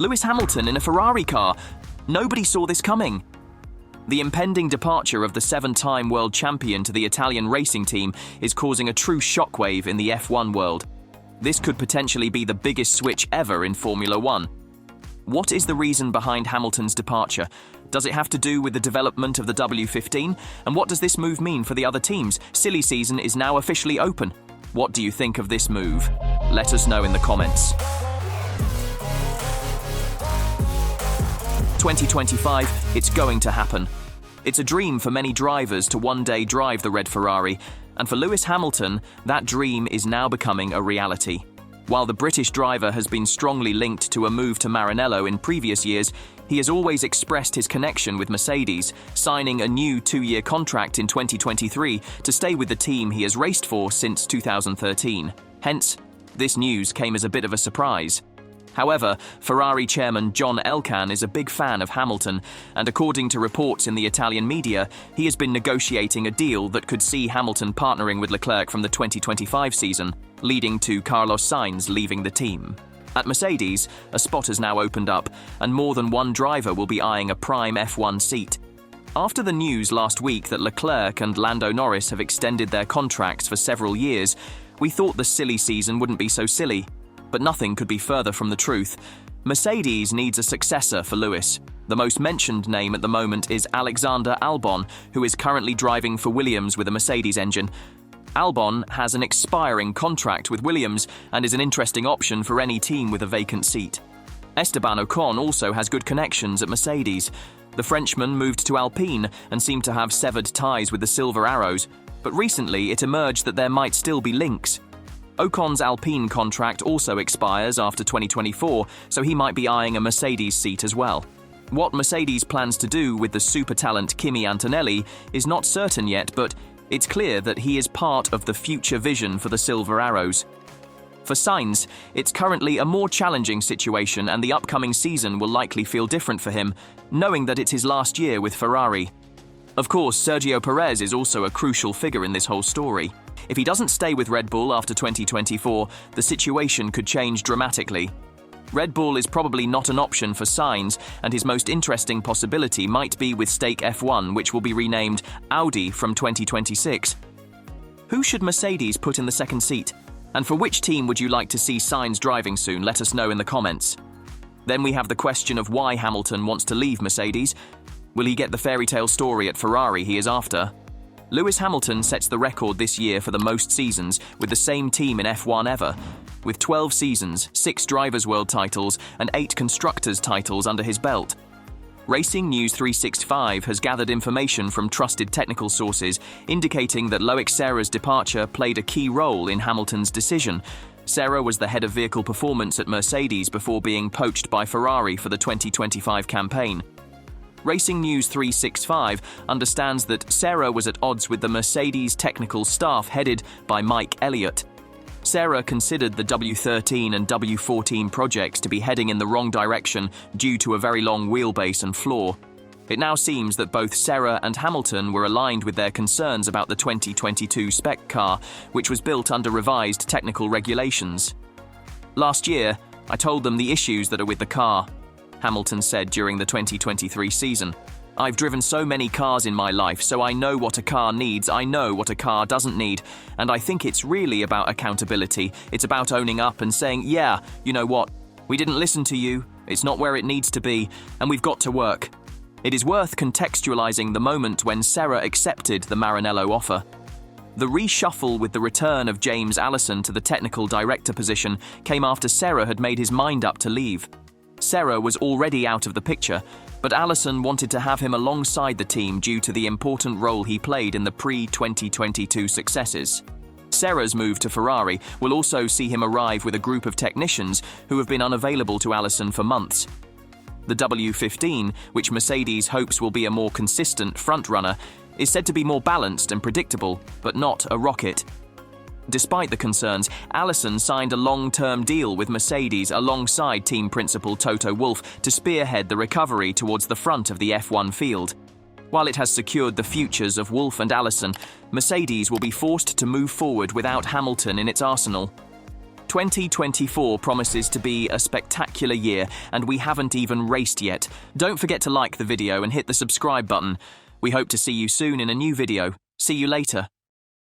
Lewis Hamilton in a Ferrari car. Nobody saw this coming. The impending departure of the 7-time world champion to the Italian racing team is causing a true shockwave in the F1 world. This could potentially be the biggest switch ever in Formula One. What is the reason behind Hamilton's departure? Does it have to do with the development of the W15? And what does this move mean for the other teams? Silly season is now officially open. What do you think of this move? Let us know in the comments. 2025, it's going to happen. It's a dream for many drivers to one day drive the red Ferrari, and for Lewis Hamilton, that dream is now becoming a reality. While the British driver has been strongly linked to a move to Maranello in previous years, he has always expressed his connection with Mercedes, signing a new 2-year contract in 2023 to stay with the team he has raced for since 2013. Hence, this news came as a bit of a surprise. However, Ferrari chairman John Elkann is a big fan of Hamilton, and according to reports in the Italian media, he has been negotiating a deal that could see Hamilton partnering with Leclerc from the 2025 season, leading to Carlos Sainz leaving the team. At Mercedes, a spot has now opened up, and more than one driver will be eyeing a prime F1 seat. After the news last week that Leclerc and Lando Norris have extended their contracts for several years, we thought the silly season wouldn't be so silly. But nothing could be further from the truth. Mercedes needs a successor for Lewis. The most mentioned name at the moment is Alexander Albon, who is currently driving for Williams with a Mercedes engine. Albon has an expiring contract with Williams and is an interesting option for any team with a vacant seat. Esteban Ocon also has good connections at Mercedes. The Frenchman moved to Alpine and seemed to have severed ties with the Silver Arrows, but recently it emerged that there might still be links. Ocon's Alpine contract also expires after 2024, so he might be eyeing a Mercedes seat as well. What Mercedes plans to do with the super talent Kimi Antonelli is not certain yet, but it's clear that he is part of the future vision for the Silver Arrows. For Sainz, it's currently a more challenging situation, and the upcoming season will likely feel different for him, knowing that it's his last year with Ferrari. Of course, Sergio Perez is also a crucial figure in this whole story. If he doesn't stay with Red Bull after 2024, the situation could change dramatically. Red Bull is probably not an option for Sainz, and his most interesting possibility might be with Stake F1, which will be renamed Audi from 2026. Who should Mercedes put in the second seat? And for which team would you like to see Sainz driving soon? Let us know in the comments. Then we have the question of why Hamilton wants to leave Mercedes. Will he get the fairy tale story at Ferrari he is after? Lewis Hamilton sets the record this year for the most seasons with the same team in F1 ever, with 12 seasons, 6 Drivers' World titles, and 8 Constructors' titles under his belt. Racing News 365 has gathered information from trusted technical sources indicating that Loic Serra's departure played a key role in Hamilton's decision. Serra was the head of vehicle performance at Mercedes before being poached by Ferrari for the 2025 campaign. Racing News 365 understands that Serra was at odds with the Mercedes technical staff headed by Mike Elliott. Serra considered the W13 and W14 projects to be heading in the wrong direction due to a very long wheelbase and floor. It now seems that both Serra and Hamilton were aligned with their concerns about the 2022 spec car, which was built under revised technical regulations. "Last year, I told them the issues that are with the car," Hamilton said during the 2023 season. "I've driven so many cars in my life, so I know what a car needs, I know what a car doesn't need, and I think it's really about accountability. It's about owning up and saying, yeah, you know what, we didn't listen to you, it's not where it needs to be, and we've got to work." It is worth contextualizing the moment when Serra accepted the Maranello offer. The reshuffle with the return of James Allison to the technical director position came after Serra had made his mind up to leave. Serra was already out of the picture, but Allison wanted to have him alongside the team due to the important role he played in the pre-2022 successes. Serra's move to Ferrari will also see him arrive with a group of technicians who have been unavailable to Allison for months. The W15, which Mercedes hopes will be a more consistent frontrunner, is said to be more balanced and predictable, but not a rocket. Despite the concerns, Allison signed a long-term deal with Mercedes alongside team principal Toto Wolff to spearhead the recovery towards the front of the F1 field. While it has secured the futures of Wolff and Allison, Mercedes will be forced to move forward without Hamilton in its arsenal. 2024 promises to be a spectacular year, and we haven't even raced yet. Don't forget to like the video and hit the subscribe button. We hope to see you soon in a new video. See you later.